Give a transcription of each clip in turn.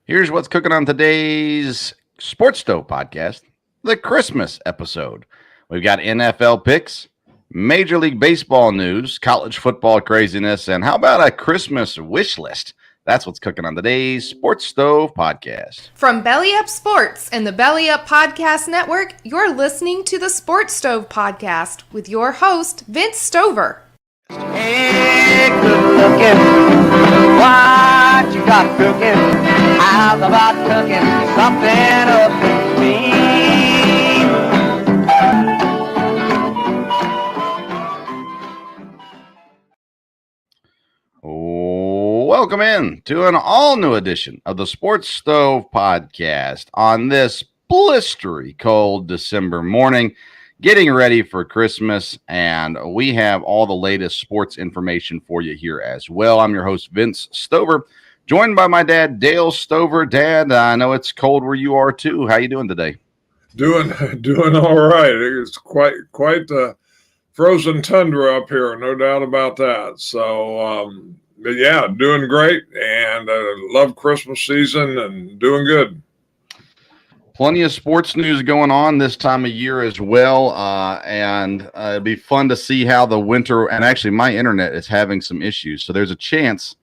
Here's what's cooking on today's Sports Stove podcast, the Christmas episode. We've got NFL picks, Major League Baseball news, college football craziness, and how about a Christmas wish list? That's what's cooking on today's Sports Stove podcast. From Belly Up Sports and the Belly Up Podcast Network, you're listening to the Sports Stove podcast with your host, Vince Stover. Hey, good looking, what you got cooking? How's about cooking something up for me? Welcome in to an all-new edition of the Sports Stove podcast on this blistery cold December morning, getting ready for Christmas, and we have all the latest sports information for you here as well. I'm your host, Vince Stover, joined by my dad, Dale Stover. Dad, I know it's cold where you are too. How you doing today? Doing all right. It's quite frozen tundra up here, no doubt about that. So, but yeah, doing great, and love Christmas season and doing good. Plenty of sports news going on this time of year as well, and it'd be fun to see how the winter, and actually my internet is having some issues, so there's a chance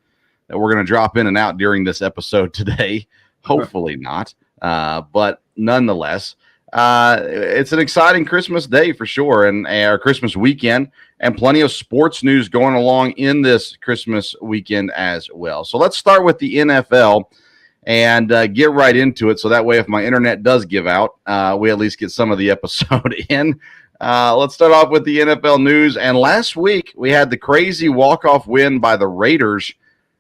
that we're going to drop in and out during this episode today. Hopefully not, but nonetheless, it's an exciting Christmas day for sure, and our Christmas weekend, and plenty of sports news going along in this Christmas weekend as well. So let's start with the NFL and get right into it. So that way, if my internet does give out, we at least get some of the episode in. Let's start off with the NFL news. And last week, we had the crazy walk-off win by the Raiders,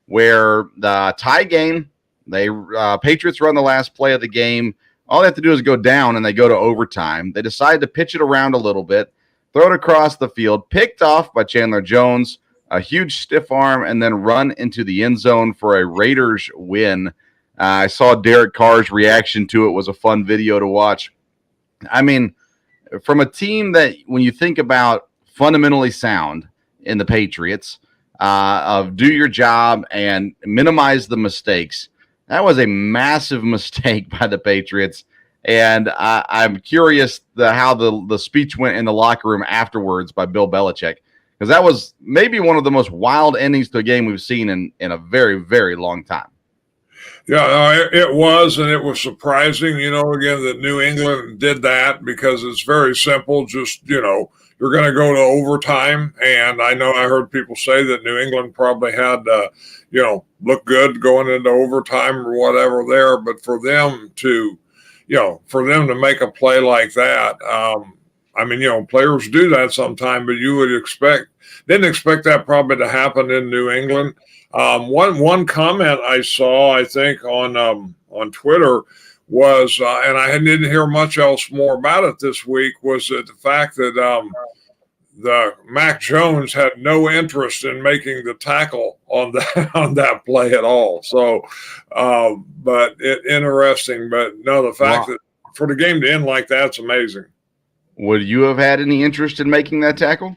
where the tie game, Patriots run the last play of the game. All they have to do is go down, and they go to overtime. They decide to pitch it around a little bit, throw it across the field, picked off by Chandler Jones, a huge stiff arm, and then run into the end zone for a Raiders win. I saw Derek Carr's reaction to it. Was a fun video to watch. I mean, from a team that, when you think about fundamentally sound in the Patriots, of do your job and minimize the mistakes, that was a massive mistake by the Patriots. And I'm curious how the speech went in the locker room afterwards by Bill Belichick, because that was maybe one of the most wild endings to a game we've seen in a very, very long time. Yeah, it was, and it was surprising, again, that New England did that, because it's very simple. Just, you're going to go to overtime. And I know I heard people say that New England probably had, look good going into overtime or whatever there. But for them to make a play like that, players do that sometime, but you didn't expect that probably to happen in New England. One comment I saw, I think, on Twitter was, and I didn't hear much else more about it this week, was that the fact that the Mac Jones had no interest in making the tackle on that play at all. So, but interesting. But no, the fact that for the game to end like that's amazing. Would you have had any interest in making that tackle?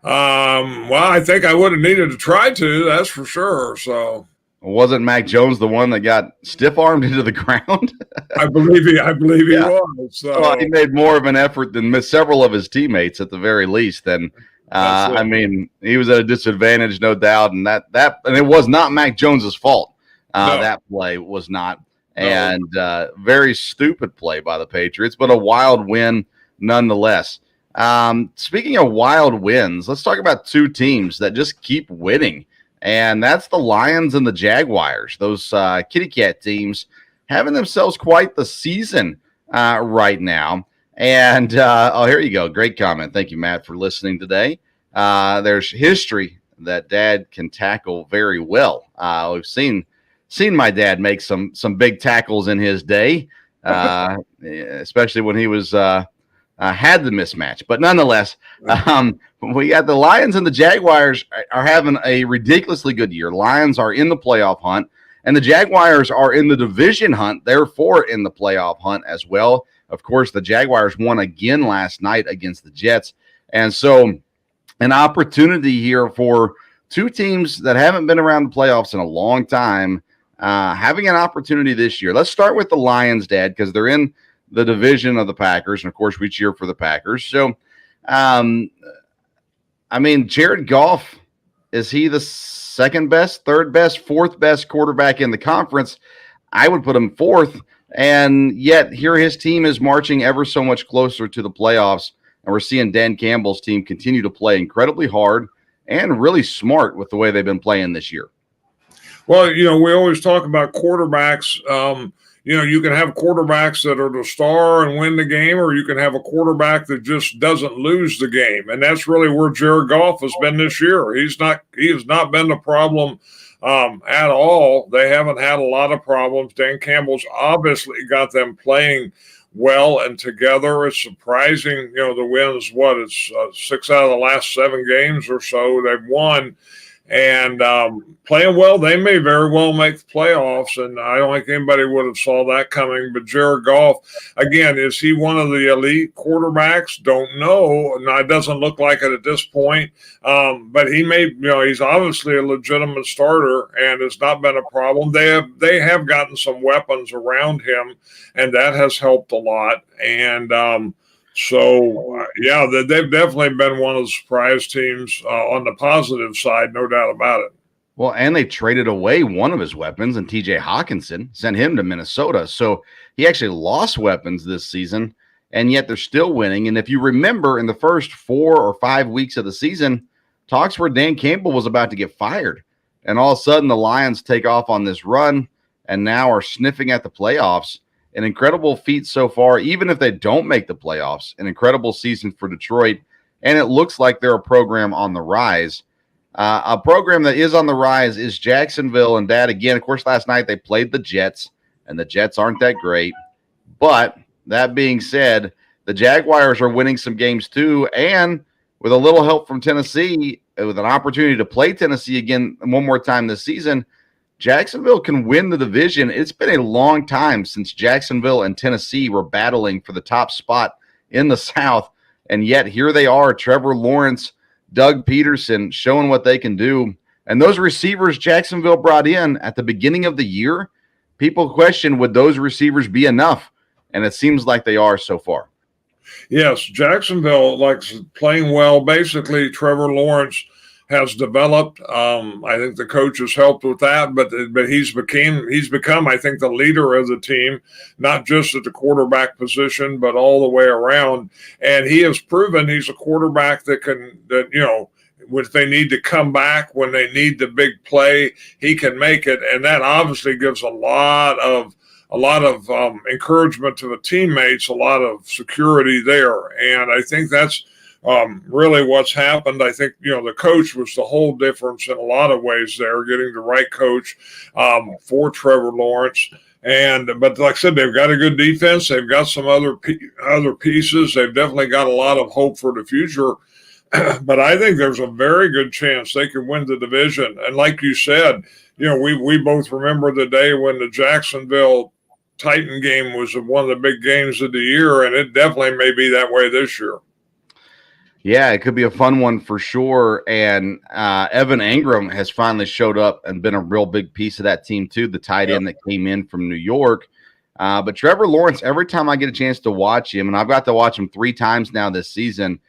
Well, I think I would have needed to try to, that's for sure. So wasn't Mac Jones the one that got stiff-armed into the ground? I believe he was. So. Well, he made more of an effort than several of his teammates at the very least. And he was at a disadvantage, no doubt. And and it was not Mac Jones's fault. No. That play was not. No. And very stupid play by the Patriots, but a wild win nonetheless. Speaking of wild wins, let's talk about two teams that just keep winning, and that's the Lions and the Jaguars. Those kitty cat teams having themselves quite the season right now. And here you go. Great comment. Thank you, Matt, for listening today. There's history that Dad can tackle very well. We've seen my dad make some big tackles in his day, especially when he was had the mismatch. But nonetheless, we got the Lions and the Jaguars are having a ridiculously good year. Lions are in the playoff hunt, and the Jaguars are in the division hunt, therefore in the playoff hunt as well. Of course, the Jaguars won again last night against the Jets. And so an opportunity here for two teams that haven't been around the playoffs in a long time having an opportunity this year. Let's start with the Lions, Dad, because they're in the division of the Packers, and of course we cheer for the Packers. So, Jared Goff, is he the second best, third best, fourth best quarterback in the conference? I would put him fourth, and yet here his team is marching ever so much closer to the playoffs, and we're seeing Dan Campbell's team continue to play incredibly hard and really smart with the way they've been playing this year. Well, we always talk about quarterbacks. You can have quarterbacks that are the star and win the game, or you can have a quarterback that just doesn't lose the game. And that's really where Jared Goff has been this year. He has not been the problem at all. They haven't had a lot of problems. Dan Campbell's obviously got them playing well and together. It's surprising, the wins, it's 6 out of the last 7 games or so they've won. And playing well, they may very well make the playoffs, and I don't think anybody would have saw that coming. But Jared Goff, again, is he one of the elite quarterbacks? Don't know. No, it doesn't look like it at this point. But he may, he's obviously a legitimate starter, and it's not been a problem. They have gotten some weapons around him, and that has helped a lot. And they've definitely been one of the surprise teams on the positive side, no doubt about it. Well, and they traded away one of his weapons, and TJ Hawkinson sent him to Minnesota. So he actually lost weapons this season, and yet they're still winning. And if you remember, in the first 4 or 5 weeks of the season, talks where Dan Campbell was about to get fired. And all of a sudden, the Lions take off on this run and now are sniffing at the playoffs. An incredible feat so far, even if they don't make the playoffs. An incredible season for Detroit, and it looks like they're a program on the rise. A program that is on the rise is Jacksonville, and Dad, again, of course, last night they played the Jets, and the Jets aren't that great. But that being said, the Jaguars are winning some games too, and with a little help from Tennessee, with an opportunity to play Tennessee again one more time this season, Jacksonville can win the division. It's been a long time since Jacksonville and Tennessee were battling for the top spot in the South, and yet here they are, Trevor Lawrence, Doug Peterson, showing what they can do. And those receivers Jacksonville brought in at the beginning of the year, people question, would those receivers be enough? And it seems like they are so far. Yes, Jacksonville likes playing well. Basically, Trevor Lawrence has developed. I think the coach has helped with that, but he's become, I think, the leader of the team, not just at the quarterback position, but all the way around. And he has proven he's a quarterback that if they need to come back, when they need the big play, he can make it. And that obviously gives a lot of encouragement to the teammates, a lot of security there. And I think that's really what's happened. I think, the coach was the whole difference in a lot of ways there, getting the right coach for Trevor Lawrence. But like I said, they've got a good defense. They've got some other pieces. They've definitely got a lot of hope for the future. But I think there's a very good chance they could win the division. And like you said, we both remember the day when the Jacksonville Titan game was one of the big games of the year, and it definitely may be that way this year. Yeah, it could be a fun one for sure. And Evan Ingram has finally showed up and been a real big piece of that team too, the tight end that came in from New York. But Trevor Lawrence, every time I get a chance to watch him, and I've got to watch him 3 times now this season,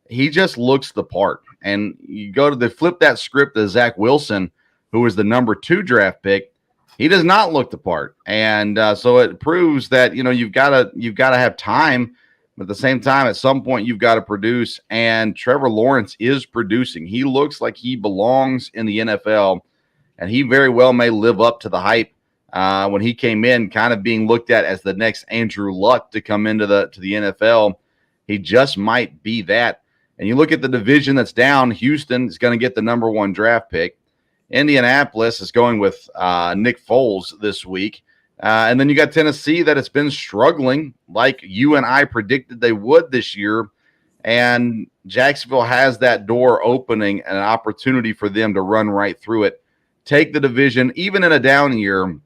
he just looks the part. And you flip that script to Zach Wilson, who was the number 2 draft pick. He does not look the part. And so it proves that, you've got to have time. But at the same time, at some point, you've got to produce, and Trevor Lawrence is producing. He looks like he belongs in the NFL, and he very well may live up to the hype when he came in, kind of being looked at as the next Andrew Luck to come into the NFL. He just might be that. And you look at the division that's down, Houston is going to get the number 1 draft pick. Indianapolis is going with Nick Foles this week. And then you got Tennessee that has been struggling like you and I predicted they would this year. And Jacksonville has that door opening and an opportunity for them to run right through it, take the division, even in a down year,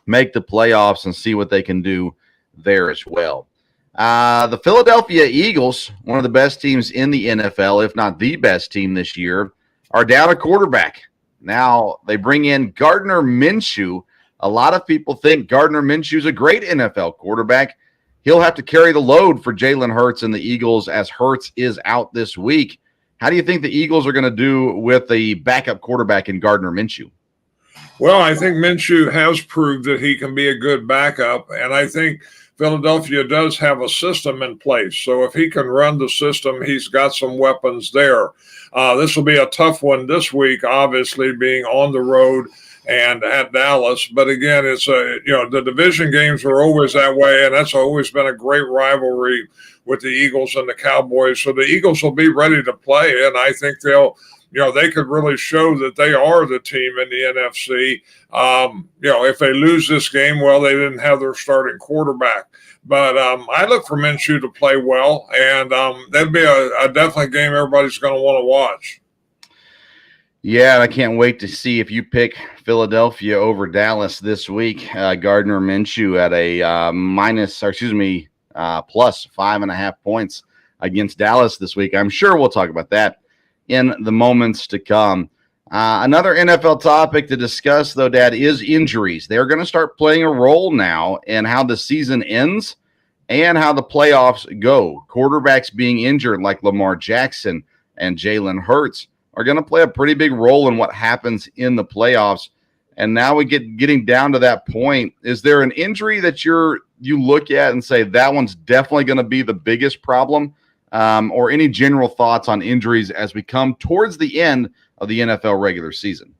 make the playoffs and see what they can do there as well. The Philadelphia Eagles, one of the best teams in the NFL, if not the best team this year, are down a quarterback. Now they bring in Gardner Minshew, a lot of people think Gardner Minshew's a great NFL quarterback. He'll have to carry the load for Jalen Hurts and the Eagles as Hurts is out this week. How do you think the Eagles are going to do with the backup quarterback in Gardner Minshew? Well, I think Minshew has proved that he can be a good backup, and I think Philadelphia does have a system in place. So if he can run the system, he's got some weapons there. This will be a tough one this week, obviously, being on the road and at Dallas. But again, it's the division games are always that way, and that's always been a great rivalry with the Eagles and the Cowboys. So the Eagles will be ready to play, and I think they could really show that they are the team in the NFC. If they lose this game, well, they didn't have their starting quarterback. But I look for Minshew to play well, and that'd be a definitely game everybody's going to want to watch. Yeah, and I can't wait to see if you pick Philadelphia over Dallas this week. Gardner Minshew at a plus 5.5 points against Dallas this week. I'm sure we'll talk about that in the moments to come. Another NFL topic to discuss, though, Dad, is injuries. They're going to start playing a role now in how the season ends and how the playoffs go. Quarterbacks being injured like Lamar Jackson and Jalen Hurts are going to play a pretty big role in what happens in the playoffs. And now we getting down to that point. Is there an injury that you look at and say that one's definitely going to be the biggest problem? Or any general thoughts on injuries as we come towards the end of the NFL regular season?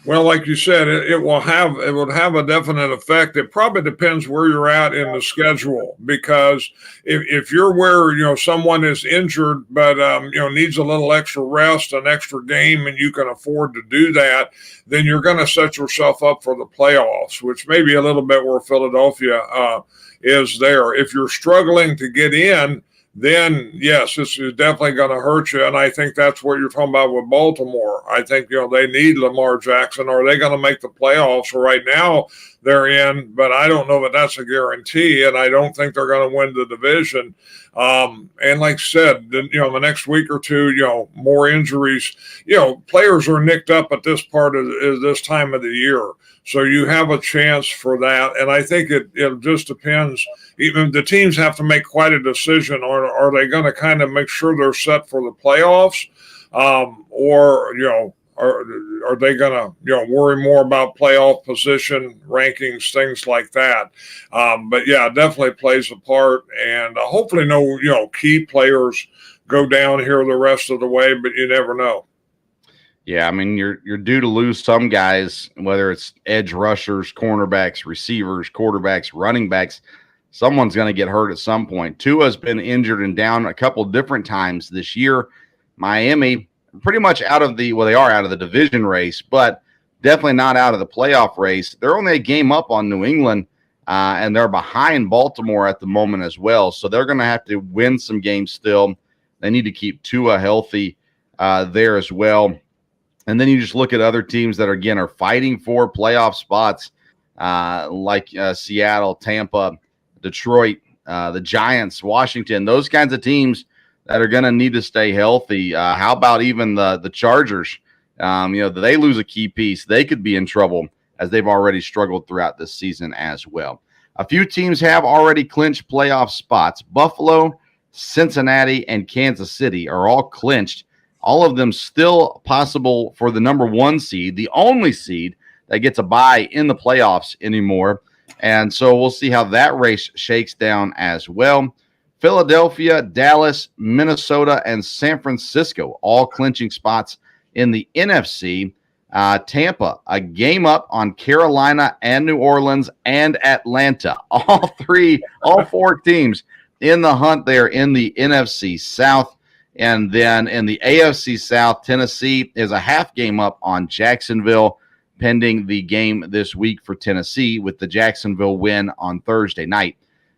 Well, like you said, it would have a definite effect. It probably depends where you're at in the schedule, because if you're where someone is injured but needs a little extra rest, an extra game, and you can afford to do that, then you're going to set yourself up for the playoffs, which may be a little bit where Philadelphia is there. If you're struggling to get in, then yes, this is definitely going to hurt you. And I think that's what you're talking about with Baltimore. I think, they need Lamar Jackson. Are they going to make the playoffs? Right now they're in, but I don't know that that's a guarantee. And I don't think they're going to win the division. And like I said, the next week or two, more injuries, players are nicked up at this this time of the year. So you have a chance for that. And I think it just depends. Even the teams have to make quite a decision. Are they going to kind of make sure they're set for the playoffs? Or are they going to, worry more about playoff position rankings, things like that? But yeah, it definitely plays a part. And hopefully no, key players go down here the rest of the way, but you never know. Yeah, I mean, you're due to lose some guys, whether it's edge rushers, cornerbacks, receivers, quarterbacks, running backs. Someone's going to get hurt at some point. Tua's been injured and down a couple different times this year. Miami, pretty much they are out of the division race, but definitely not out of the playoff race. They're only a game up on New England, and they're behind Baltimore at the moment as well. So they're going to have to win some games still. They need to keep Tua healthy there as well. And then you just look at other teams that are fighting for playoff spots, like Seattle, Tampa, Detroit, the Giants, Washington, those kinds of teams that are going to need to stay healthy. How about even the Chargers? They lose a key piece. They could be in trouble, as they've already struggled throughout this season as well. A few teams have already clinched playoff spots. Buffalo, Cincinnati, and Kansas City are all clinched. All of them still possible for the number 1 seed, the only seed that gets a bye in the playoffs anymore. And so we'll see how that race shakes down as well. Philadelphia, Dallas, Minnesota, and San Francisco all clinching spots in the NFC. Tampa, a game up on Carolina and New Orleans and Atlanta. All 4 teams in the hunt there in the NFC South. And then in the AFC South, Tennessee is a half game up on Jacksonville, pending the game this week for Tennessee with the Jacksonville win on Thursday night.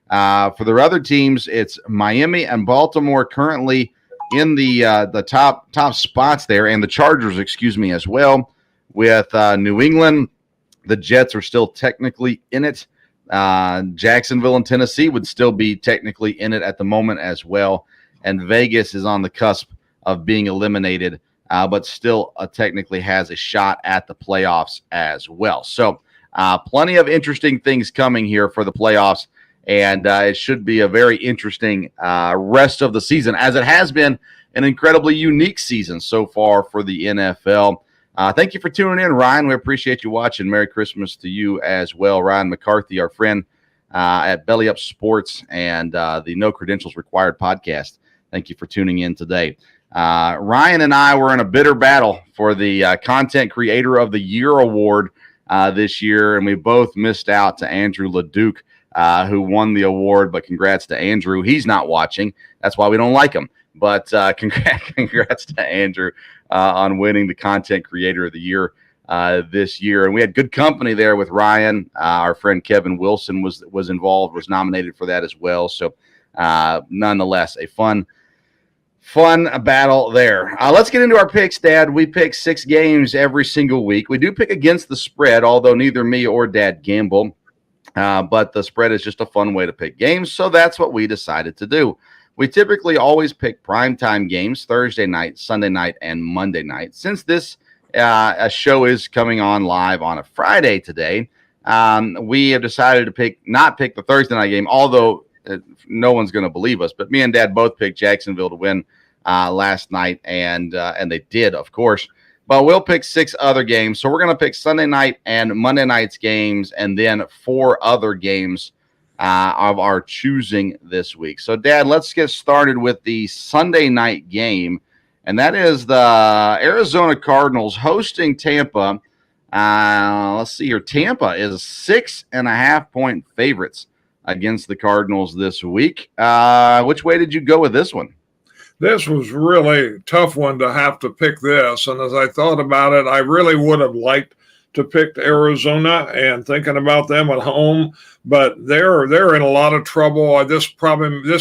For the other teams, it's Miami and Baltimore currently in the top spots there, and the Chargers, as well, with New England. The Jets are still technically in it. Jacksonville and Tennessee would still be technically in it at the moment as well. And Vegas is on the cusp of being eliminated, but still technically has a shot at the playoffs as well. So Plenty of interesting things coming here for the playoffs, and it should be a very interesting rest of the season, as it has been an incredibly unique season so far for the NFL. Thank you for tuning in, Ryan. We appreciate you watching. Merry Christmas to you as well. Ryan McCarthy, our friend at Belly Up Sports and the No Credentials Required podcast. Thank you for tuning in today. Ryan and I were in a bitter battle for the Content Creator of the Year award this year, and we both missed out to Andrew LeDuc, who won the award, but congrats to Andrew. He's not watching. That's why we don't like him. But congrats to Andrew on winning the Content Creator of the Year this year. And we had good company there with Ryan. Our friend Kevin Wilson was involved, was nominated for that as well. So nonetheless, a fun battle there. Let's get into our picks, Dad. We pick 6 games every single week. We do pick against the spread, although neither me or Dad gamble. But the spread is just a fun way to pick games, so that's what we decided to do. We typically always pick primetime games, Thursday night, Sunday night, and Monday night. Since this a show is coming on live on a Friday today, we have decided to not pick the Thursday night game, although no one's going to believe us. But me and Dad both picked Jacksonville to win last night, and they did, of course. But we'll pick 6 other games. So we're going to pick Sunday night and Monday night's games, and then 4 other games of our choosing this week. So, Dad, let's get started with the Sunday night game, and that is the Arizona Cardinals hosting Tampa. Let's see here. Tampa is 6.5-point favorites against the Cardinals this week. Which way did you go with this one? This was really a tough one to have to pick this. And as I thought about it, I really would have liked to pick Arizona and thinking about them at home, but they're in a lot of trouble. This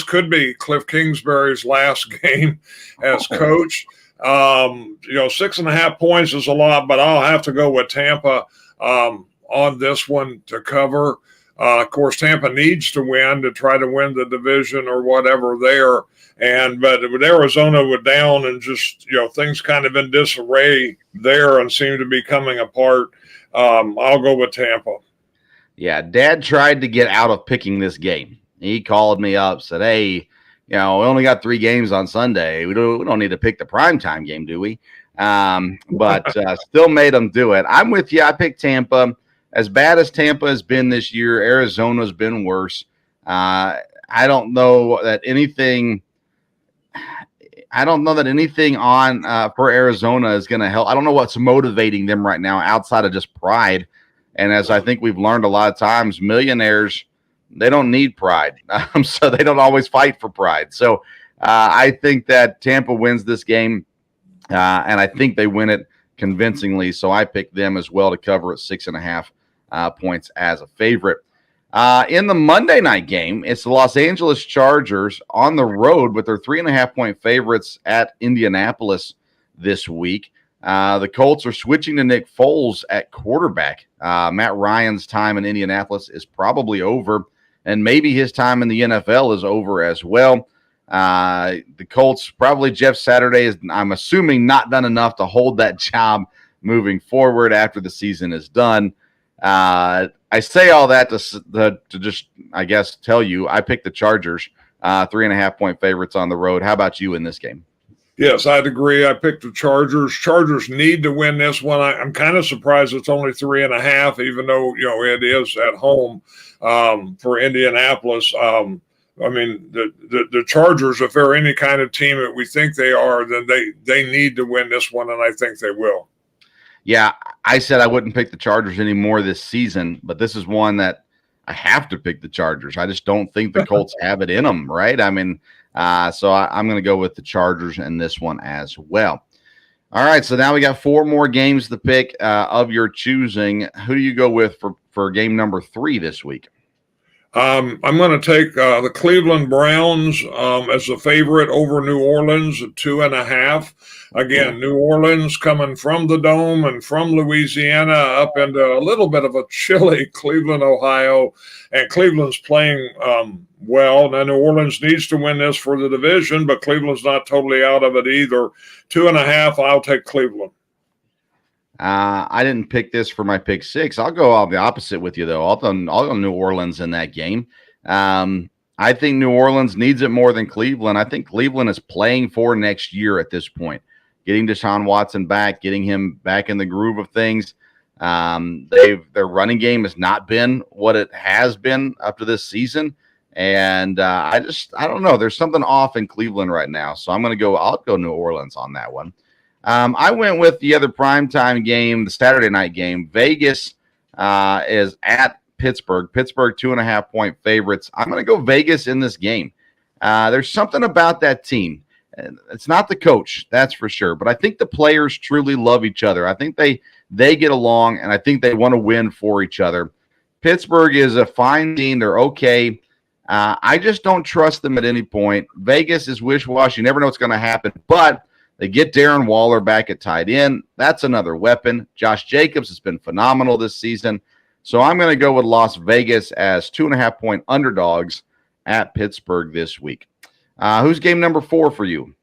could be Cliff Kingsbury's last game as coach. 6.5 points is a lot, but I'll have to go with Tampa on this one to cover. Of course, Tampa needs to win to try to win the division or whatever there. But with Arizona down and just, things kind of in disarray there and seem to be coming apart, I'll go with Tampa. Yeah, Dad tried to get out of picking this game. He called me up, said, hey, we only got 3 games on Sunday. We don't need to pick the primetime game, do we? But still made him do it. I'm with you. I picked Tampa. As bad as Tampa has been this year, Arizona's been worse. I don't know that anything on for Arizona is going to help. I don't know what's motivating them right now outside of just pride. And as I think we've learned a lot of times, millionaires, they don't need pride. So they don't always fight for pride. So I think that Tampa wins this game, and I think they win it convincingly. So I picked them as well to cover at 6.5 points as a favorite. In the Monday night game, it's the Los Angeles Chargers on the road, but they're 3.5-point favorites at Indianapolis this week. The Colts are switching to Nick Foles at quarterback. Matt Ryan's time in Indianapolis is probably over, and maybe his time in the NFL is over as well. The Colts, probably Jeff Saturday is, I'm assuming, not done enough to hold that job moving forward after the season is done. I say all that to just, I guess, tell you I picked the Chargers, 3.5-point favorites on the road. How about you in this game? Yes, I'd agree. I picked the Chargers. Chargers need to win this one. I'm kind of surprised it's only 3.5, even though, it is at home for Indianapolis. The Chargers, if they're any kind of team that we think they are, then they need to win this one, and I think they will. Yeah, I said I wouldn't pick the Chargers anymore this season, but this is one that I have to pick the Chargers. I just don't think the Colts have it in them, right? I mean, so I'm going to go with the Chargers in this one as well. All right, so now we got 4 more games to pick of your choosing. Who do you go with for game number 3 this week? I'm going to take the Cleveland Browns as a favorite over New Orleans at 2.5. Again, New Orleans coming from the Dome and from Louisiana up into a little bit of a chilly Cleveland, Ohio, and Cleveland's playing well. Now, New Orleans needs to win this for the division, but Cleveland's not totally out of it either. 2.5, I'll take Cleveland. I didn't pick this for my pick 6. I'll go the opposite with you, though. I'll go New Orleans in that game. I think New Orleans needs it more than Cleveland. I think Cleveland is playing for next year at this point. Getting Deshaun Watson back, getting him back in the groove of things. Their running game has not been what it has been up to this season. And I don't know. There's something off in Cleveland right now. So I'll go New Orleans on that one. I went with the other primetime game, the Saturday night game. Vegas is at Pittsburgh. Pittsburgh 2.5-point favorites. I'm going to go Vegas in this game. There's something about that team. It's not the coach, that's for sure. But I think the players truly love each other. I think they get along, and I think they want to win for each other. Pittsburgh is a fine team. They're okay. I just don't trust them at any point. Vegas is wish-washy. You never know what's going to happen. But they get Darren Waller back at tight end. That's another weapon. Josh Jacobs has been phenomenal this season. So I'm going to go with Las Vegas as 2.5-point underdogs at Pittsburgh this week. Who's game number 4 for you?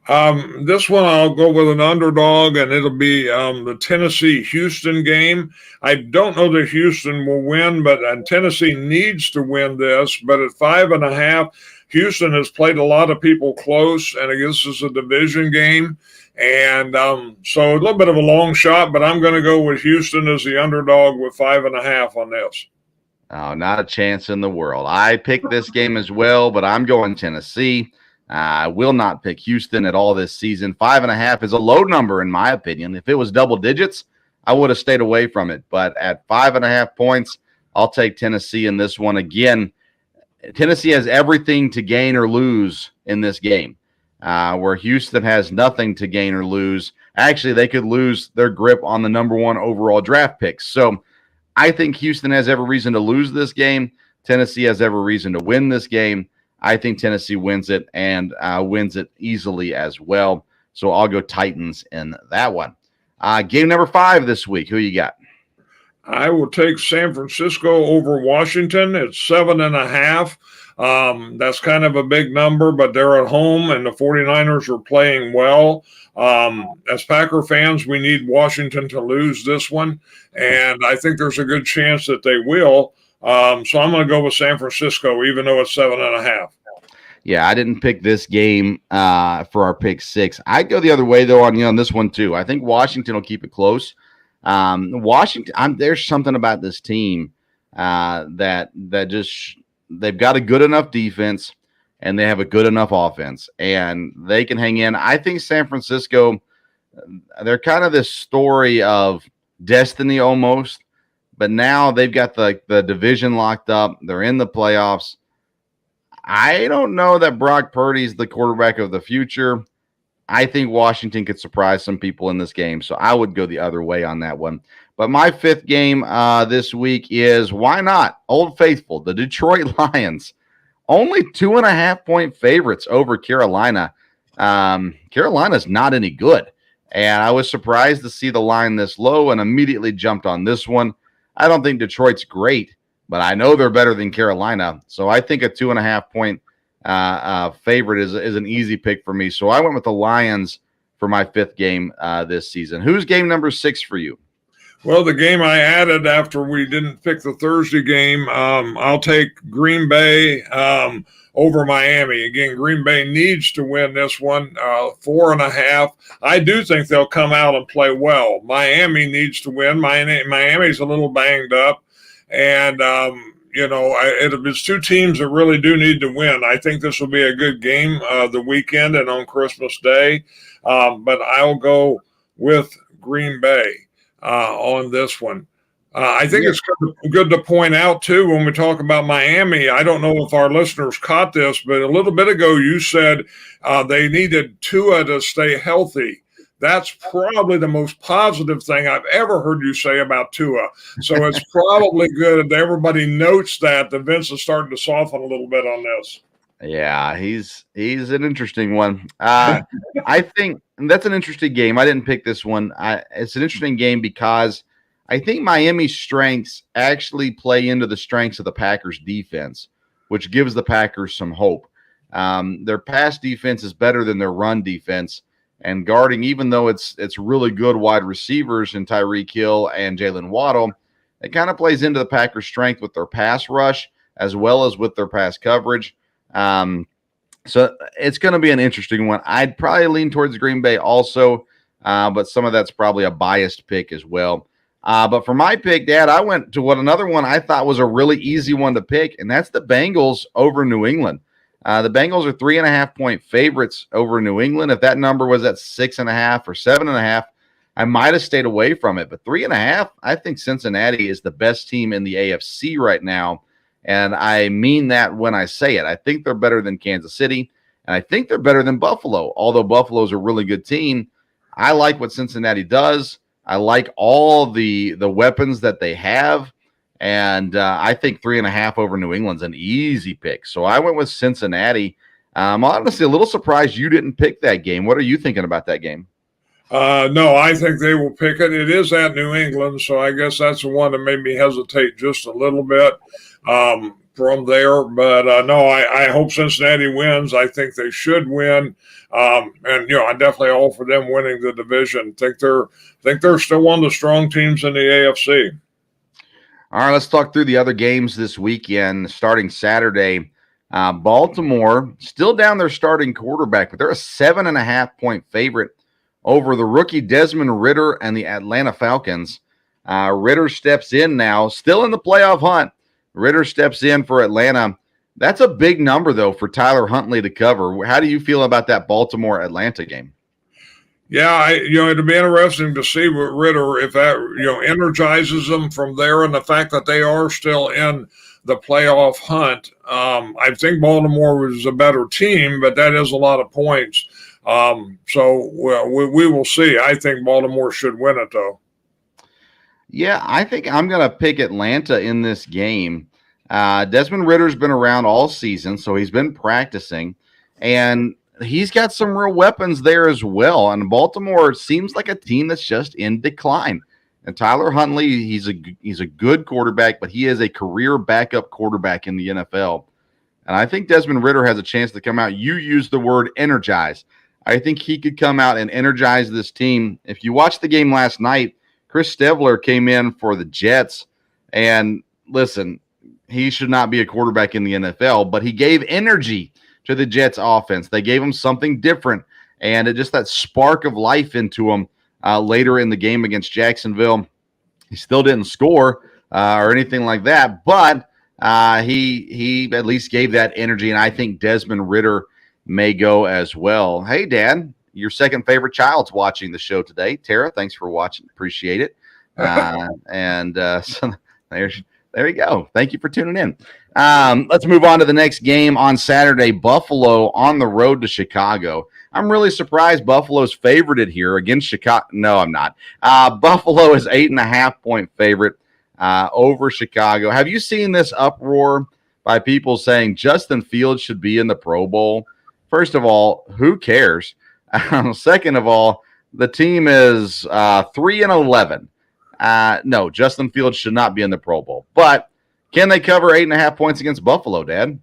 This one I'll go with an underdog, and it'll be the Tennessee-Houston game. I don't know that Houston will win, but Tennessee needs to win this. But at 5.5, Houston has played a lot of people close, and this is a division game. And so a little bit of a long shot, but I'm going to go with Houston as the underdog with 5.5 on this. Oh, not a chance in the world. I picked this game as well, but I'm going Tennessee. I will not pick Houston at all this season. 5.5 is a low number, in my opinion. If it was double digits, I would have stayed away from it. But at 5.5 points, I'll take Tennessee in this one. Again, Tennessee has everything to gain or lose in this game, where Houston has nothing to gain or lose. Actually, they could lose their grip on the number 1 overall draft picks. So I think Houston has every reason to lose this game. Tennessee has every reason to win this game. I think Tennessee wins it and wins it easily as well. So I'll go Titans in that one. Game number 5 this week. Who you got? I will take San Francisco over Washington. It's 7.5. That's kind of a big number, but they're at home, and the 49ers are playing well. As Packer fans, we need Washington to lose this one, and I think there's a good chance that they will. So I'm going to go with San Francisco, even though it's 7.5. Yeah, I didn't pick this game for our pick 6. I'd go the other way, though, on this one, too. I think Washington will keep it close. Washington, there's something about this team that just they've got a good enough defense and they have a good enough offense, and they can hang in. I think San Francisco, they're kind of this story of destiny almost, but now they've got the division locked up. They're in the playoffs. I don't know that Brock Purdy's the quarterback of the future. I think Washington could surprise some people in this game, so I would go the other way on that one. But my 5th game this week is, why not, Old Faithful, the Detroit Lions. Only 2.5-point favorites over Carolina. Carolina's not any good, and I was surprised to see the line this low and immediately jumped on this one. I don't think Detroit's great, but I know they're better than Carolina, so I think a 2.5-point favorite is an easy pick for me. So I went with the Lions for my 5th game this season. Who's game number 6 for you? Well, the game I added after we didn't pick the Thursday game, I'll take Green Bay over Miami. Again, Green Bay needs to win this one, 4.5. I do think they'll come out and play well. Miami needs to win. Miami's a little banged up. And, it's 2 teams that really do need to win. I think this will be a good game the weekend and on Christmas Day. But I'll go with Green Bay on this one. I think it's good to point out, too, when we talk about Miami. I don't know if our listeners caught this, but a little bit ago you said they needed Tua to stay healthy. That's probably the most positive thing I've ever heard you say about Tua. So it's probably good that everybody notes that Vince is starting to soften a little bit on this. Yeah, he's an interesting one. I think that's an interesting game. I didn't pick this one. It's an interesting game because I think Miami's strengths actually play into the strengths of the Packers defense, which gives the Packers some hope. Their pass defense is better than their run defense. and guarding, even though it's really good wide receivers in Tyreek Hill and Jalen Waddle, it kind of plays into the Packers' strength with their pass rush as well as with their pass coverage. So it's going to be an interesting one. I'd probably lean towards Green Bay also, but some of that's probably a biased pick as well. But for my pick, Dad, I went to another one I thought was a really easy one to pick, and that's the Bengals over New England. The Bengals are 3.5-point favorites over New England. If that number was at 6.5 or 7.5, I might have stayed away from it. But 3.5, I think Cincinnati is the best team in the AFC right now. And I mean that when I say it. I think they're better than Kansas City, and I think they're better than Buffalo. Although Buffalo's a really good team, I like what Cincinnati does. I like all the weapons that they have. And I think 3.5 over New England's an easy pick. So I went with Cincinnati. I'm honestly a little surprised you didn't pick that game. What are you thinking about that game? No, I think they will pick it. It is at New England, so I guess that's the one that made me hesitate just a little bit from there. But no, I hope Cincinnati wins. I think they should win. And I definitely all for them winning the division. Think they're still one of the strong teams in the AFC. All right, let's talk through the other games this weekend. Starting Saturday, Baltimore still down their starting quarterback, but they're a 7.5-point favorite over the rookie Desmond Ridder and the Atlanta Falcons. Ridder steps in now, still in the playoff hunt. Ridder steps in for Atlanta. That's a big number, though, for Tyler Huntley to cover. How do you feel about that Baltimore-Atlanta game? Yeah, it'd be interesting to see what Ridder, if that, energizes them from there, and the fact that they are still in the playoff hunt. I think Baltimore was a better team, but that is a lot of points. So we will see. I think Baltimore should win it, though. Yeah, I think I'm going to pick Atlanta in this game. Desmond Ridder's been around all season, so he's been practicing, and he's got some real weapons there as well. And Baltimore seems like a team that's just in decline. And Tyler Huntley, he's a good quarterback, but he is a career backup quarterback in the NFL. And I think Desmond Ridder has a chance to come out. You used the word energize. I think he could come out and energize this team. If you watched the game last night, Chris Stevler came in for the Jets. And listen, he should not be a quarterback in the NFL, but he gave energy to the Jets offense. They gave him something different, and it just that spark of life into him later in the game against Jacksonville. He still didn't score or anything like that, but he at least gave that energy, and I think Desmond Ridder may go as well. Hey, Dad, your second favorite child's watching the show today. Tara, thanks for watching. Appreciate it. So there you go. Thank you for tuning in. Let's move on to the next game on Saturday. Buffalo on the road to Chicago. I'm really surprised Buffalo's favorited here against Chicago. No, I'm not. Buffalo is 8.5-point favorite over Chicago. Have you seen this uproar by people saying Justin Fields should be in the Pro Bowl? First of all, who cares? Second of all, the team is 3-11. No, Justin Fields should not be in the Pro Bowl. But can they cover 8.5 points against Buffalo, Dad?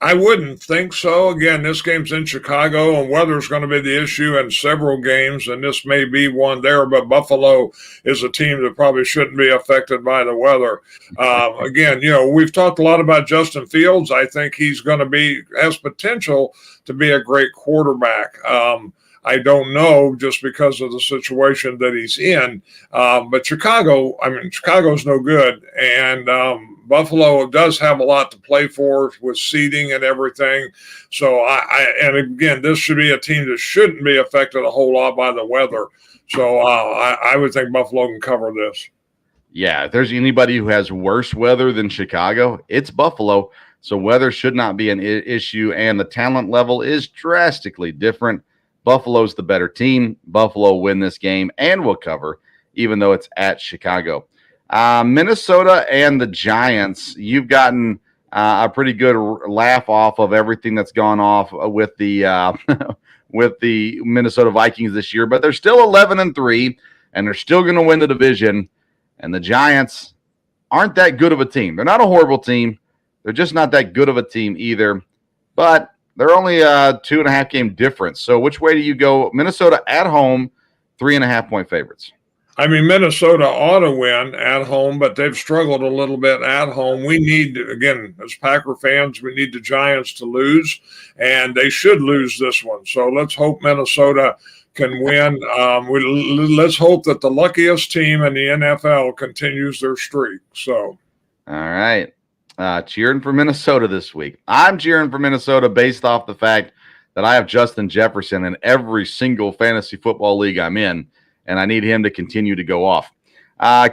I wouldn't think so. Again, this game's in Chicago, and weather's going to be the issue in several games, and this may be one there, but Buffalo is a team that probably shouldn't be affected by the weather. Again, we've talked a lot about Justin Fields. I think he's going to has potential to be a great quarterback. I don't know, just because of the situation that he's in. But Chicago's no good. And Buffalo does have a lot to play for with seeding and everything. So, and again, this should be a team that shouldn't be affected a whole lot by the weather. So I would think Buffalo can cover this. Yeah, if there's anybody who has worse weather than Chicago, it's Buffalo. So weather should not be an issue, and the talent level is drastically different. Buffalo's the better team. Buffalo win this game and will cover, even though it's at Chicago. Minnesota and the Giants, you've gotten a pretty good laugh off of everything that's gone off with the with the Minnesota Vikings this year, but they're still 11-3, and they're still going to win the division. And the Giants aren't that good of a team. They're not a horrible team. They're just not that good of a team either. But They're only a 2.5 game difference. So which way do you go? Minnesota at home, 3.5 point favorites. I mean, Minnesota ought to win at home, but they've struggled a little bit at home. We need, again, as Packer fans, we need the Giants to lose, and they should lose this one. So let's hope Minnesota can win. Let's hope that the luckiest team in the NFL continues their streak. So, all right. Cheering for Minnesota this week. I'm cheering for Minnesota based off the fact that I have Justin Jefferson in every single fantasy football league I'm in, and I need him to continue to go off.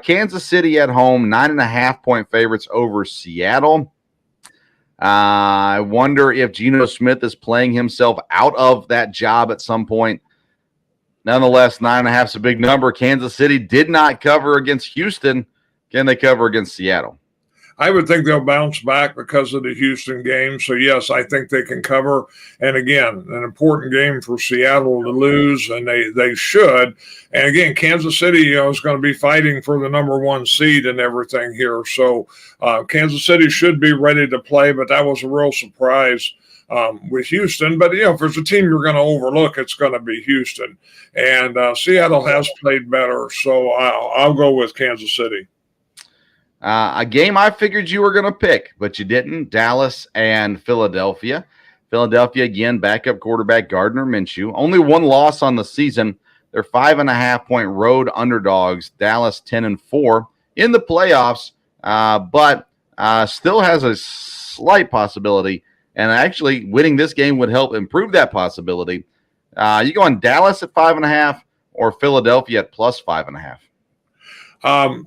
Kansas City at home, 9.5 point favorites over Seattle. I wonder if Geno Smith is playing himself out of that job at some point. Nonetheless, 9.5 is a big number. Kansas City did not cover against Houston. Can they cover against Seattle? I would think they'll bounce back because of the Houston game. So, yes, I think they can cover. And, again, an important game for Seattle to lose, and they should. And, again, Kansas City, is going to be fighting for the number 1 seed and everything here. So, Kansas City should be ready to play, but that was a real surprise with Houston. But, if there's a team you're going to overlook, it's going to be Houston. And Seattle has played better, so I'll go with Kansas City. A game I figured you were going to pick, but you didn't. Dallas and Philadelphia. Philadelphia, again, backup quarterback Gardner Minshew. Only one loss on the season. They're 5.5 point road underdogs. Dallas 10-4 in the playoffs, but still has a slight possibility. And actually, winning this game would help improve that possibility. You go on Dallas at 5.5 or Philadelphia at plus 5.5.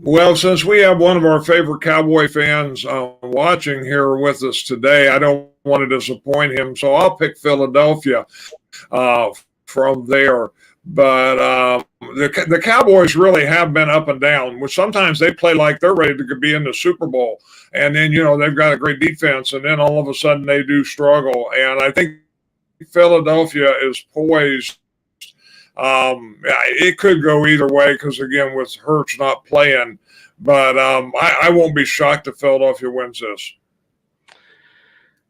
Well, since we have one of our favorite Cowboy fans watching here with us today, I don't want to disappoint him, so I'll pick Philadelphia from there. But the Cowboys really have been up and down, which sometimes they play like they're ready to be in the Super Bowl. And then, they've got a great defense, and then all of a sudden they do struggle. And I think Philadelphia is poised. It could go either way because, again, with Hurts not playing. But I won't be shocked if Philadelphia wins this.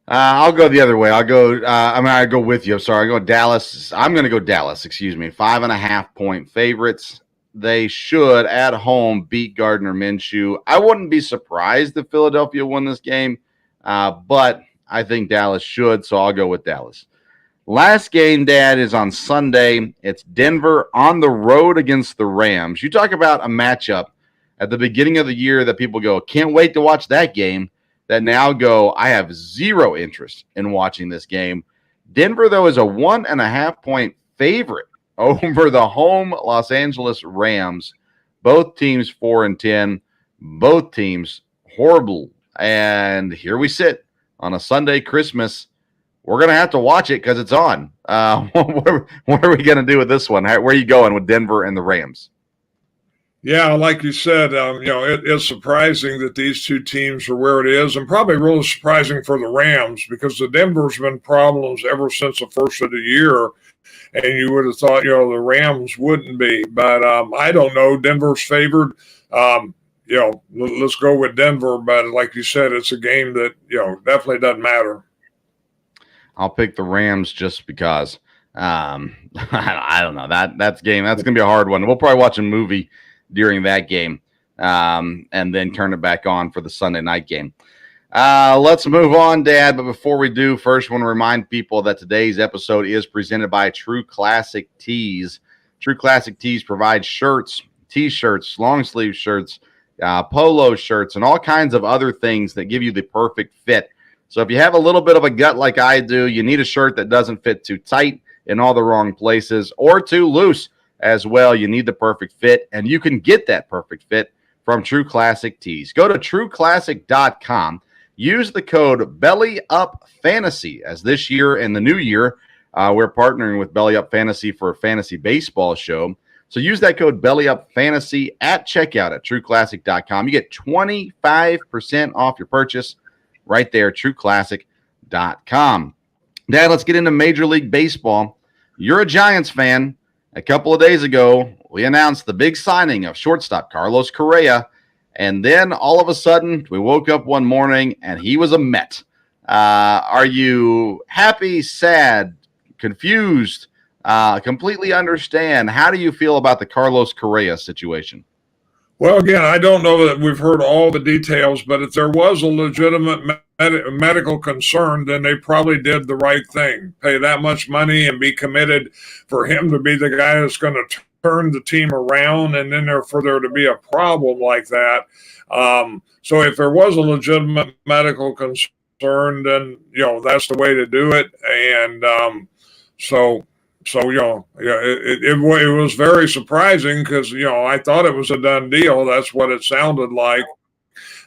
I'll go the other way. I go with you. I'm sorry. I go Dallas. I'm going to go Dallas, 5.5 point favorites. They should, at home, beat Gardner Minshew. I wouldn't be surprised if Philadelphia won this game, but I think Dallas should, so I'll go with Dallas. Last game, Dad, is on Sunday. It's Denver on the road against the Rams. You talk about a matchup at the beginning of the year that people go, can't wait to watch that game, that now go, I have zero interest in watching this game. Denver, though, is a 1.5 point favorite over the home Los Angeles Rams. Both teams 4-10. Both teams horrible. And here we sit on a Sunday Christmas. We're going to have to watch it because it's on. What are we going to do with this one? Where are you going with Denver and the Rams? Yeah, like you said, it's surprising that these two teams are where it is, and probably really surprising for the Rams because the Denver's been problems ever since the first of the year, and you would have thought, the Rams wouldn't be. But I don't know. Denver's favored. Let's go with Denver. But like you said, it's a game that, definitely doesn't matter. I'll pick the Rams just because. I don't know. That's going to be a hard one. We'll probably watch a movie during that game and then turn it back on for the Sunday night game. Let's move on, Dad. But before we do, first I want to remind people that today's episode is presented by True Classic Tees. True Classic Tees provides shirts, T-shirts, long sleeve shirts, polo shirts, and all kinds of other things that give you the perfect fit. So if you have a little bit of a gut like I do, you need a shirt that doesn't fit too tight in all the wrong places or too loose as well. You need the perfect fit, and you can get that perfect fit from True Classic Tees. Go to trueclassic.com. Use the code BELLYUPFANTASY, as this year and the new year, we're partnering with Belly Up Fantasy for a fantasy baseball show. So use that code BELLYUPFANTASY at checkout at trueclassic.com. You get 25% off your purchase right there, trueclassic.com. Dad, let's get into Major League Baseball. You're a Giants fan. A couple of days ago, we announced the big signing of shortstop Carlos Correa, and then all of a sudden, we woke up one morning, and he was a Met. Are you happy, sad, confused, completely understand? How do you feel about the Carlos Correa situation? Well, again, I don't know that we've heard all the details, but if there was a legitimate medical concern, then they probably did the right thing. Pay that much money and be committed for him to be the guy that's going to turn the team around, and then for there to be a problem like that. So if there was a legitimate medical concern, then that's the way to do it. And so it was very surprising because I thought it was a done deal. That's what it sounded like.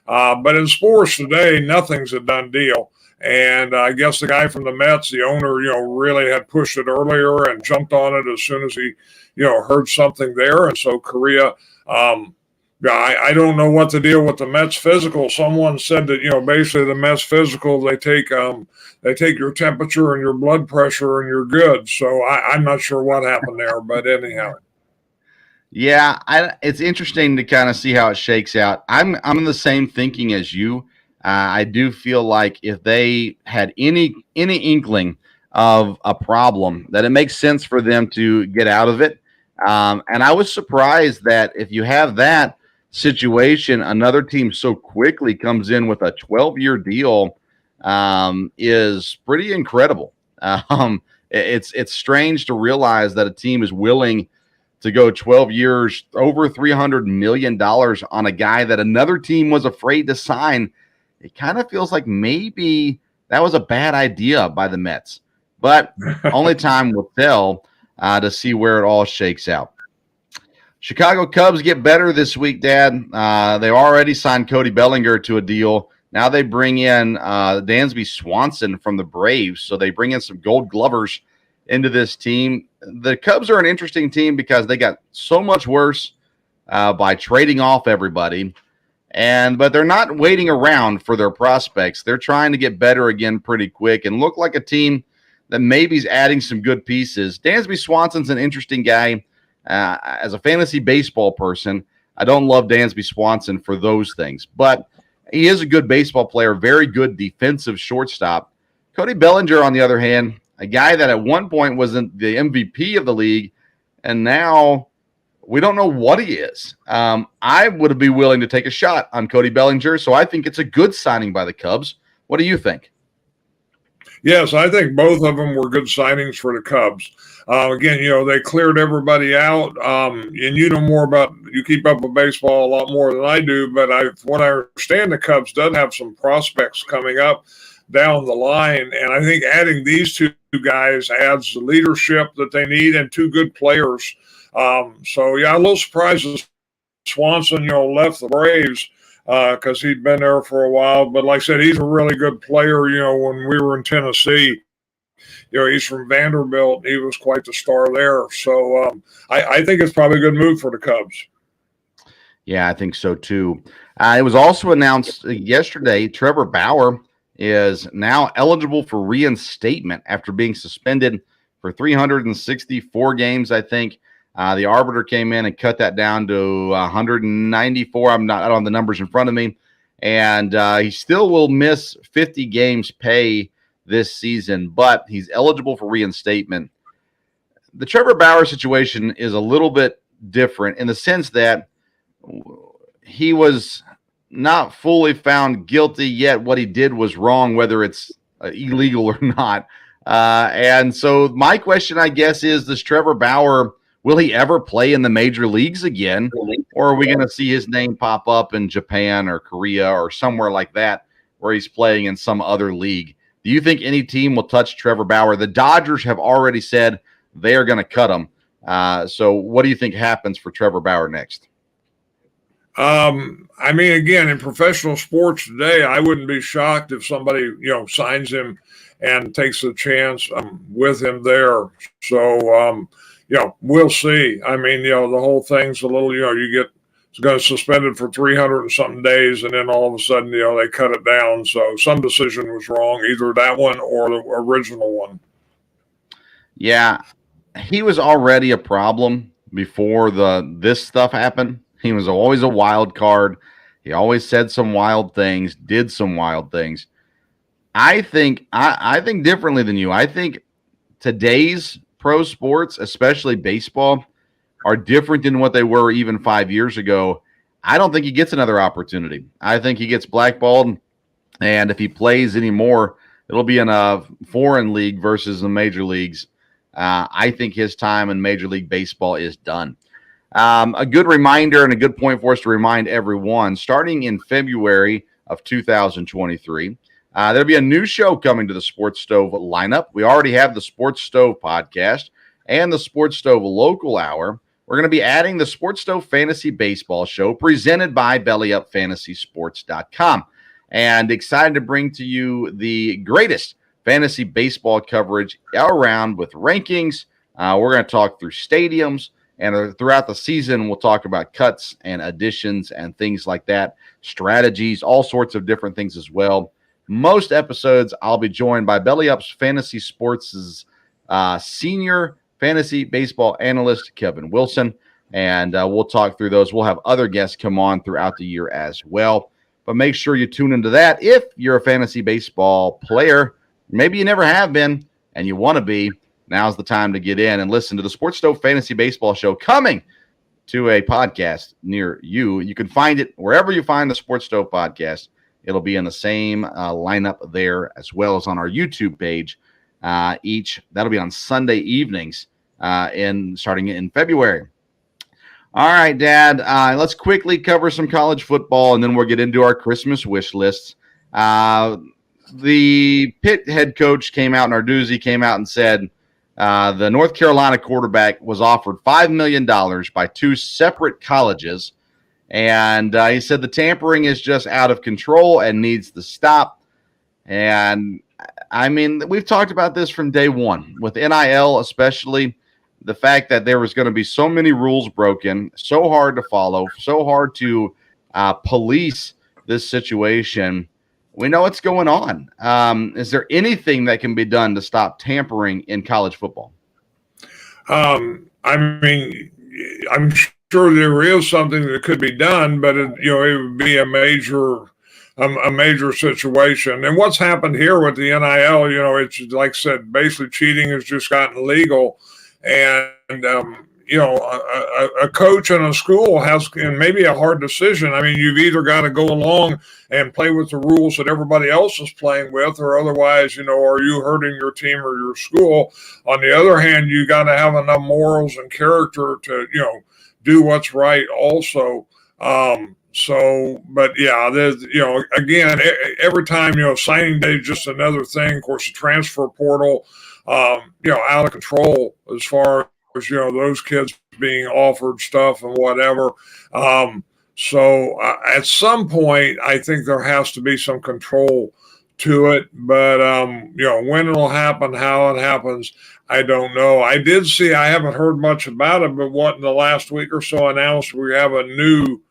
But in sports today, nothing's a done deal. And I guess the guy from the Mets, the owner, really had pushed it earlier and jumped on it as soon as he, heard something there. And so Korea, I don't know what the deal with the Mets physical. Someone said that, basically the Mets physical, they take your temperature and your blood pressure and you're good. So I'm not sure what happened there, but anyhow. Yeah, it's interesting to kind of see how it shakes out. I'm in the same thinking as you. I do feel like if they had any inkling of a problem, that it makes sense for them to get out of it. And I was surprised that if you have that situation, another team so quickly comes in with a 12-year deal is pretty incredible. It's strange to realize that a team is willing to go 12 years, over $300 million on a guy that another team was afraid to sign. It kind of feels like maybe that was a bad idea by the Mets, but only time will tell to see where it all shakes out. Chicago Cubs get better this week, Dad. They already signed Cody Bellinger to a deal. Now they bring in Dansby Swanson from the Braves, so they bring in some Gold Glovers into this team. The Cubs are an interesting team because they got so much worse by trading off everybody, but they're not waiting around for their prospects. They're trying to get better again pretty quick and look like a team that maybe is adding some good pieces. Dansby Swanson's an interesting guy. As a fantasy baseball person, I don't love Dansby Swanson for those things, but he is a good baseball player, very good defensive shortstop. Cody Bellinger, on the other hand, a guy that at one point was the MVP of the league, and now we don't know what he is. I would be willing to take a shot on Cody Bellinger, so I think it's a good signing by the Cubs. What do you think? Yes, I think both of them were good signings for the Cubs. Again, they cleared everybody out, and you keep up with baseball a lot more than I do, but what I understand, the Cubs does have some prospects coming up down the line, and I think adding these two guys adds the leadership that they need and two good players. A little surprised that Swanson, left the Braves because he'd been there for a while, but like I said, he's a really good player. When we were in Tennessee, he's from Vanderbilt. He was quite the star there. So I think it's probably a good move for the Cubs. Yeah, I think so too. It was also announced yesterday, Trevor Bauer is now eligible for reinstatement after being suspended for 364 games, I think. The arbiter came in and cut that down to 194. I don't have the numbers in front of me. And he still will miss 50 games pay this season, but he's eligible for reinstatement. The Trevor Bauer situation is a little bit different in the sense that he was not fully found guilty yet. What he did was wrong, whether it's illegal or not. And so my question, I guess, is, does Trevor Bauer, will he ever play in the major leagues again? Or are we going to see his name pop up in Japan or Korea or somewhere like that where he's playing in some other league? Do you think any team will touch Trevor Bauer? The Dodgers have already said they are going to cut him. So what do you think happens for Trevor Bauer next? Again, in professional sports today, I wouldn't be shocked if somebody, signs him and takes a chance with him there. So, we'll see. The whole thing's a little, it's going to suspended for 300 and something days, and then all of a sudden, they cut it down. So some decision was wrong, either that one or the original one. Yeah, he was already a problem before this stuff happened. He was always a wild card. He always said some wild things, did some wild things. I think differently than you. I think today's pro sports, especially baseball, are different than what they were even 5 years ago. I don't think he gets another opportunity. I think he gets blackballed, and if he plays anymore, it'll be in a foreign league versus the major leagues. I think his time in Major League Baseball is done. A good reminder and a good point for us to remind everyone, starting in February of 2023, there'll be a new show coming to the Sports Stove lineup. We already have the Sports Stove podcast and the Sports Stove Local Hour. We're going to be adding the Sports Stove Fantasy Baseball Show presented by BellyUpFantasySports.com. And excited to bring to you the greatest fantasy baseball coverage around with rankings. We're going to talk through stadiums, and throughout the season, we'll talk about cuts and additions and things like that, strategies, all sorts of different things as well. Most episodes, I'll be joined by Belly Up's Fantasy Sports' senior fantasy baseball analyst, Kevin Wilson, and we'll talk through those. We'll have other guests come on throughout the year as well. But make sure you tune into that if you're a fantasy baseball player. Maybe you never have been and you want to be. Now's the time to get in and listen to the Sports Stove Fantasy Baseball Show coming to a podcast near you. You can find it wherever you find the Sports Stove podcast. It'll be in the same lineup there as well as on our YouTube page. That'll be on Sunday evenings starting in February. All right, Dad, let's quickly cover some college football, and then we'll get into our Christmas wish lists. The Pitt head coach came out, Narduzzi came out and said the North Carolina quarterback was offered $5 million by two separate colleges, and he said the tampering is just out of control and needs to stop. And, I mean, we've talked about this from day one, with NIL especially. The fact that there was going to be so many rules broken, so hard to follow, so hard to police this situation. We know what's going on. Is there anything that can be done to stop tampering in college football? I mean, I'm sure there is something that could be done, but it would be a major situation. And what's happened here with the NIL, it's like I said, basically cheating has just gotten legal. And, a coach in a school has maybe a hard decision. I mean, you've either got to go along and play with the rules that everybody else is playing with, or otherwise, are you hurting your team or your school? On the other hand, you got to have enough morals and character to, do what's right also. But yeah, there's, again, every time, signing day is just another thing. Of course, the transfer portal, out of control as far as, those kids being offered stuff and whatever. So at some point, I think there has to be some control to it. But, when it'll happen, how it happens, I don't know. I haven't heard much about it, but what in the last week or so announced we have a new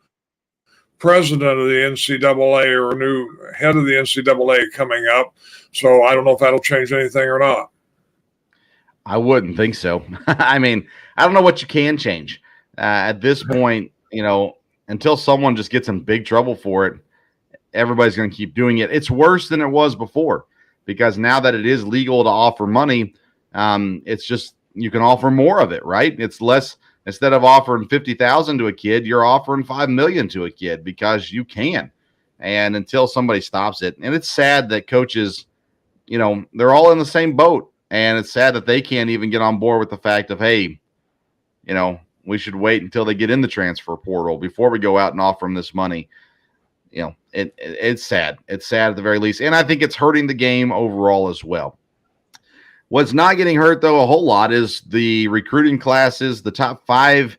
president of the NCAA or a new head of the NCAA coming up. So I don't know if that'll change anything or not. I wouldn't think so. I mean, I don't know what you can change at this point, until someone just gets in big trouble for it. Everybody's going to keep doing it. It's worse than it was before, because now that it is legal to offer money, it's just, you can offer more of it, right? It's less. Instead of offering $50,000 to a kid, you're offering $5 million to a kid because you can. And until somebody stops it, and it's sad that coaches, they're all in the same boat. And it's sad that they can't even get on board with the fact of, hey, we should wait until they get in the transfer portal before we go out and offer them this money. It's sad. It's sad at the very least. And I think it's hurting the game overall as well. What's not getting hurt, though, a whole lot is the recruiting classes, the top 5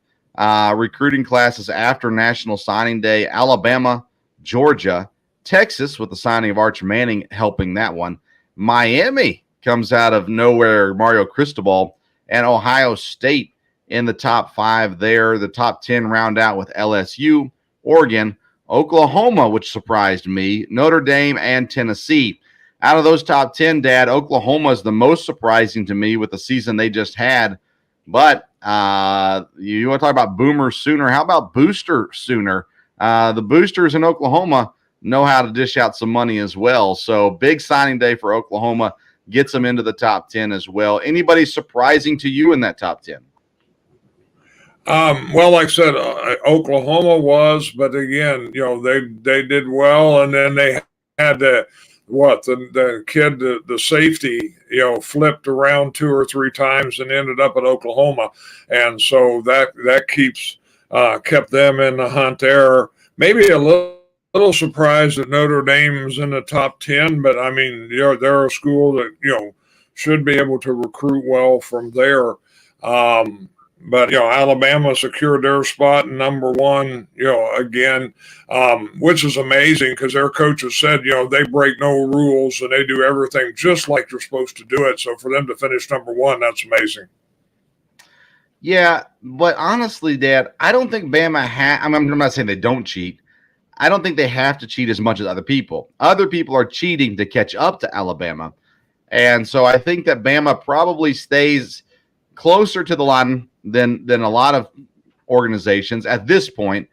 recruiting classes after National Signing Day: Alabama, Georgia, Texas, with the signing of Arch Manning helping that one. Miami comes out of nowhere, Mario Cristobal, and Ohio State in the top 5 there. The top 10 round out with LSU, Oregon, Oklahoma, which surprised me, Notre Dame, and Tennessee. Out of those top 10, Dad, Oklahoma is the most surprising to me with the season they just had. But you want to talk about Boomer Sooner? How about Booster Sooner? The Boosters in Oklahoma know how to dish out some money as well. So big signing day for Oklahoma, gets them into the top 10 as well. Anybody surprising to you in that top 10? Well, like I said, Oklahoma was, but again, they did well, and then they had the kid, the safety, flipped around 2 or 3 times and ended up at Oklahoma, and so that kept them in the hunt there. Maybe a little surprised that Notre Dame's in the top 10, but I mean, they're a school that should be able to recruit well from there. But Alabama secured their spot number 1, again, which is amazing because their coaches said, they break no rules and they do everything just like you're supposed to do it. So for them to finish number 1, that's amazing. Yeah, but honestly, Dad, I don't think Bama I'm not saying they don't cheat. I don't think they have to cheat as much as other people. Other people are cheating to catch up to Alabama. And so I think that Bama probably stays closer to the line than a lot of organizations at this point,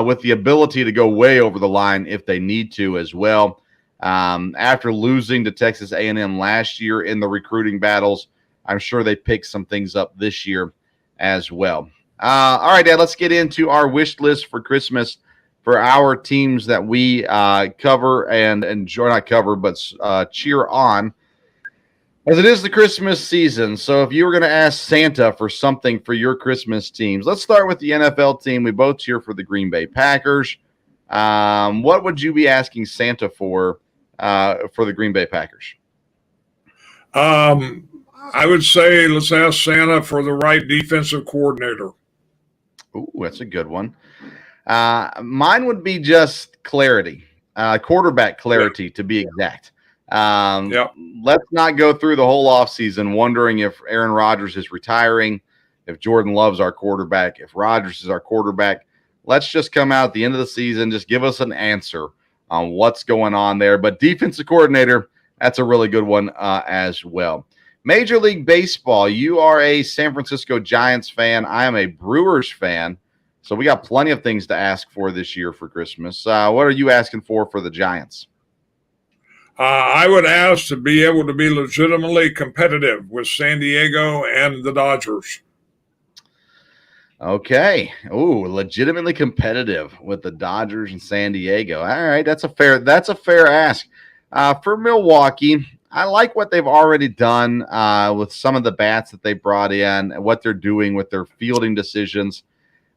with the ability to go way over the line if they need to as well. After losing to Texas A&M last year in the recruiting battles, I'm sure they picked some things up this year as well. All right, Dad, let's get into our wish list for Christmas for our teams that we cover and enjoy, not cover, but cheer on, as it is the Christmas season. So if you were going to ask Santa for something for your Christmas teams, let's start with the NFL team. We both cheer for the Green Bay Packers. What would you be asking Santa for the Green Bay Packers? I would say let's ask Santa for the right defensive coordinator. Ooh, that's a good one. Mine would be just clarity, quarterback clarity, to be exact. Let's not go through the whole offseason wondering if Aaron Rodgers is retiring, if Jordan Love's our quarterback, if Rodgers is our quarterback. Let's just come out at the end of the season, just give us an answer on what's going on there. But defensive coordinator, that's a really good one as well. Major League Baseball, you are a San Francisco Giants fan. I am a Brewers fan. So we got plenty of things to ask for this year for Christmas. What are you asking for the Giants? I would ask to be able to be legitimately competitive with San Diego and the Dodgers. Okay. Ooh, legitimately competitive with the Dodgers and San Diego. All right, that's a fair ask. For Milwaukee, I like what they've already done with some of the bats that they brought in and what they're doing with their fielding decisions.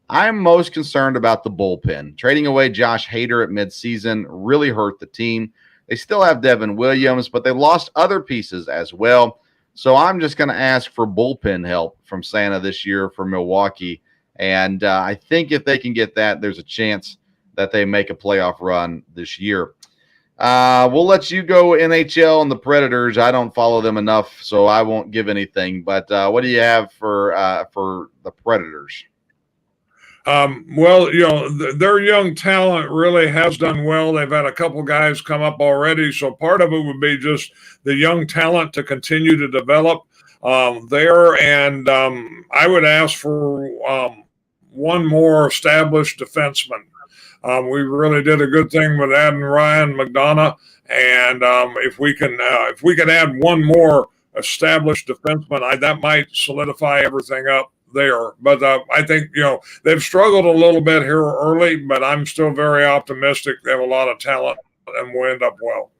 I'm most concerned about the bullpen. Trading away Josh Hader at midseason really hurt the team. They still have Devin Williams, but they've lost other pieces as well. So I'm just going to ask for bullpen help from Santa this year for Milwaukee. And I think if they can get that, there's a chance that they make a playoff run this year. We'll let you go NHL and the Predators. I don't follow them enough, so I won't give anything. But what do you have for the Predators? Well, their young talent really has done well. They've had a couple guys come up already. So part of it would be just the young talent to continue to develop there. And I would ask for one more established defenseman. We really did a good thing with adding Ryan McDonough. And if we can add one more established defenseman, that might solidify everything up there. But I think, they've struggled a little bit here early, but I'm still very optimistic. They have a lot of talent and will end up well.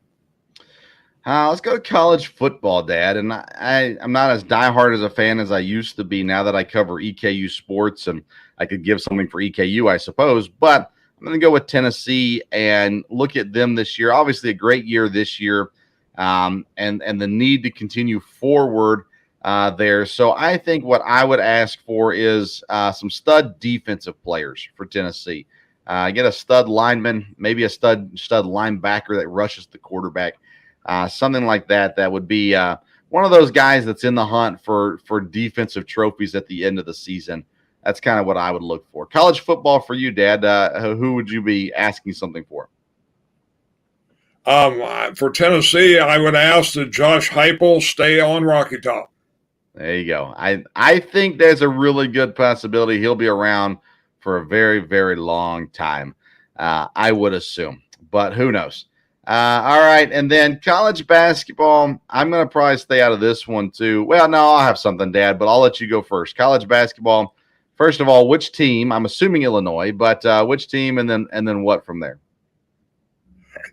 Let's go to college football, Dad. And I'm not as diehard as a fan as I used to be now that I cover EKU sports, and I could give something for EKU, I suppose. But I'm going to go with Tennessee and look at them this year. Obviously, a great year this year, and the need to continue forward there. So I think what I would ask for is some stud defensive players for Tennessee. Get a stud lineman, maybe a stud linebacker that rushes the quarterback, something like that. That would be one of those guys that's in the hunt for defensive trophies at the end of the season. That's kind of what I would look for. College football for you, Dad. Who would you be asking something for? For Tennessee, I would ask that Josh Heupel stay on Rocky Top. There you go. I think there's a really good possibility he'll be around for a very, very long time, I would assume. but who knows? All right, and then college basketball. I'm going to probably stay out of this one too. Well, no, I'll have something, Dad, but I'll let you go first. College basketball. First of all, which team? I'm assuming Illinois, but which team, and then what from there?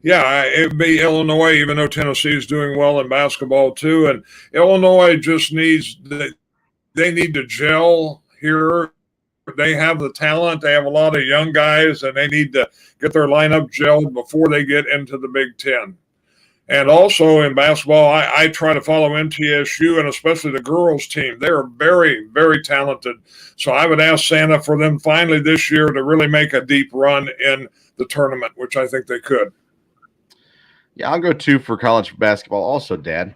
Yeah, it'd be Illinois, even though Tennessee is doing well in basketball too. And Illinois just they need to gel here. They have the talent. They have a lot of young guys, and they need to get their lineup gelled before they get into the Big Ten. And also in basketball, I try to follow NTSU, and especially the girls team. They're very, very talented. So I would ask Santa for them finally this year to really make a deep run in the tournament, which I think they could. Yeah, I'll go 2 for college basketball also, Dad.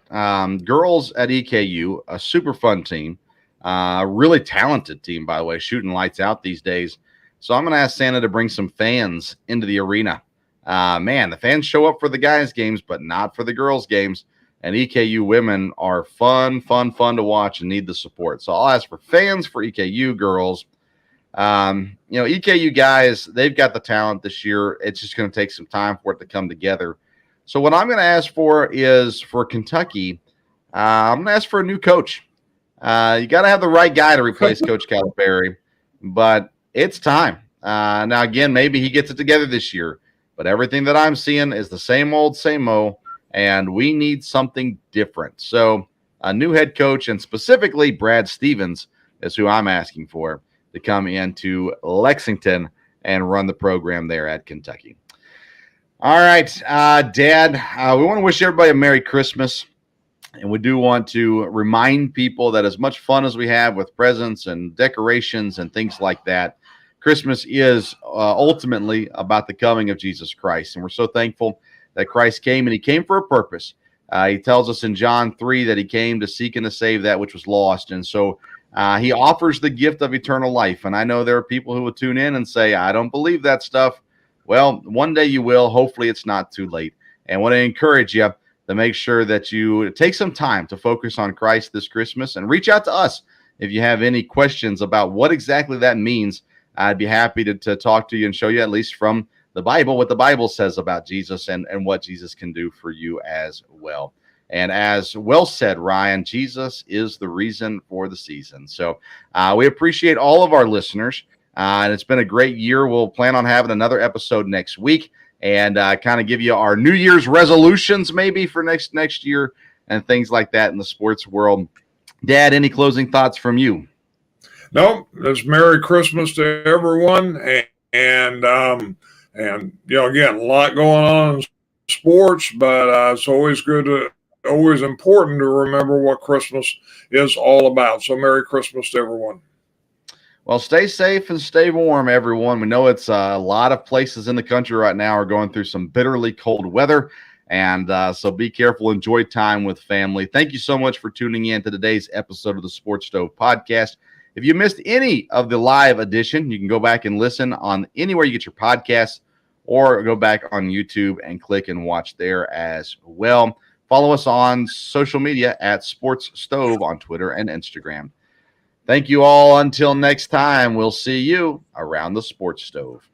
Girls at EKU, a super fun team. Really talented team, by the way, shooting lights out these days. So I'm going to ask Santa to bring some fans into the arena. Man, the fans show up for the guys' games, but not for the girls' games. And EKU women are fun to watch and need the support. So I'll ask for fans for EKU girls. EKU guys, they've got the talent this year. It's just going to take some time for it to come together. So what I'm going to ask for is for Kentucky, I'm going to ask for a new coach. You got to have the right guy to replace Coach Calipari, but it's time. Now, again, maybe he gets it together this year, but everything that I'm seeing is the same old, and we need something different. So a new head coach, and specifically Brad Stevens, is who I'm asking for to come into Lexington and run the program there at Kentucky. All right, Dad, we want to wish everybody a Merry Christmas. And we do want to remind people that as much fun as we have with presents and decorations and things like that, Christmas is ultimately about the coming of Jesus Christ. And we're so thankful that Christ came, and he came for a purpose. He tells us in John 3 that he came to seek and to save that which was lost. And so he offers the gift of eternal life. And I know there are people who will tune in and say, I don't believe that stuff. Well, one day you will. Hopefully it's not too late. And I want to encourage you to make sure that you take some time to focus on Christ this Christmas, and reach out to us if you have any questions about what exactly that means. I'd be happy to talk to you and show you, at least from the Bible, what the Bible says about Jesus and what Jesus can do for you as well. And as well said, Ryan, Jesus is the reason for the season. So we appreciate all of our listeners, and it's been a great year. We'll plan on having another episode next week, and kind of give you our New Year's resolutions maybe for next year and things like that in the sports world. Dad, any closing thoughts from you? No, it's Merry Christmas to everyone. And again, a lot going on in sports, but it's always always important to remember what Christmas is all about. So Merry Christmas to everyone. Well, stay safe and stay warm, everyone. We know it's a lot of places in the country right now are going through some bitterly cold weather. And so be careful. Enjoy time with family. Thank you so much for tuning in to today's episode of the Sports Stove Podcast. If you missed any of the live edition, you can go back and listen on anywhere you get your podcasts, or go back on YouTube and click and watch there as well. Follow us on social media at Sports Stove on Twitter and Instagram. Thank you all. Until next time, we'll see you around the Sports Stove.